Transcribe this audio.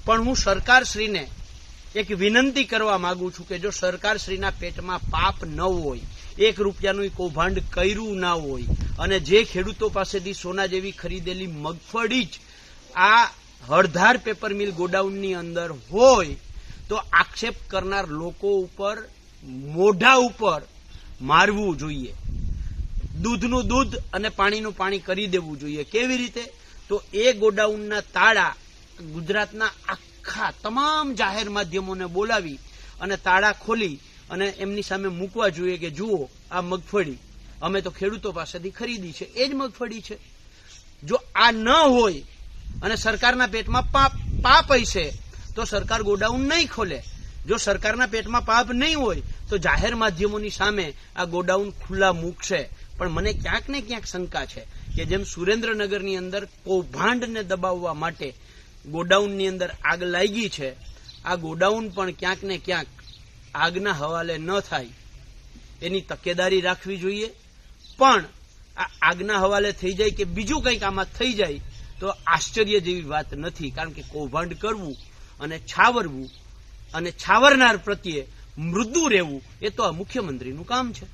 પણ હું સરકારશ્રીને એક વિનંતી કરવા માંગુ છું કે જો સરકારશ્રીના પેટમાં પાપ ન હોય, 1 રૂપિયાનું કૌભાંડ કર્યું ના હોય અને જે ખેડૂતો પાસેથી સોના જેવી ખરીદેલી મગફળી જ આ હળધાર પેપર મિલ ગોડાઉનની અંદર હોય તો આક્ષેપ કરનાર લોકો ઉપર મોઢા ઉપર મારવું જોઈએ, દૂધનું દૂધ અને પાણીનું પાણી કરી દેવું જોઈએ. કેવી રીતે? તો એ ગોડાઉનના તાળા ગુજરાતના આખા તમામ જાહેર માધ્યમોને બોલાવી અને તાળા ખોલી અને એમની સામે મૂકવા જોઈએ કે જુઓ આ મગફળી અમે તો ખેડૂતો પાસેથી ખરીદી છે, એ જ મગફળી છે. જો આ ન હોય અને સરકારના પેટમાં પાપ હશે તો સરકાર ગોડાઉન નહીં ખોલે. જો સરકારના પેટમાં પાપ નહીં હોય તો જાહેર માધ્યમોની સામે આ ગોડાઉન ખુલ્લા મૂકશે. પણ મને ક્યાંક ને ક્યાંક શંકા છે કે જેમ સુરેન્દ્રનગરની અંદર કૌભાંડને દબાવવા માટે ગોડાઉનની અંદર આગ લાગી છે, આ ગોડાઉન પણ ક્યાંક ને ક્યાંક આગના હવાલે ન થાય એની તકેદારી રાખવી જોઈએ. પણ આ આગના હવાલે થઈ જાય કે બીજું કંઈક આમાં થઈ જાય તો આશ્ચર્ય જેવી વાત નથી, કારણ કે કૌભાંડ કરવું અને છાવરવું અને છાવરનાર પ્રત્યે મૃદુ રહેવું એ તો આ મુખ્યમંત્રીનું કામ છે.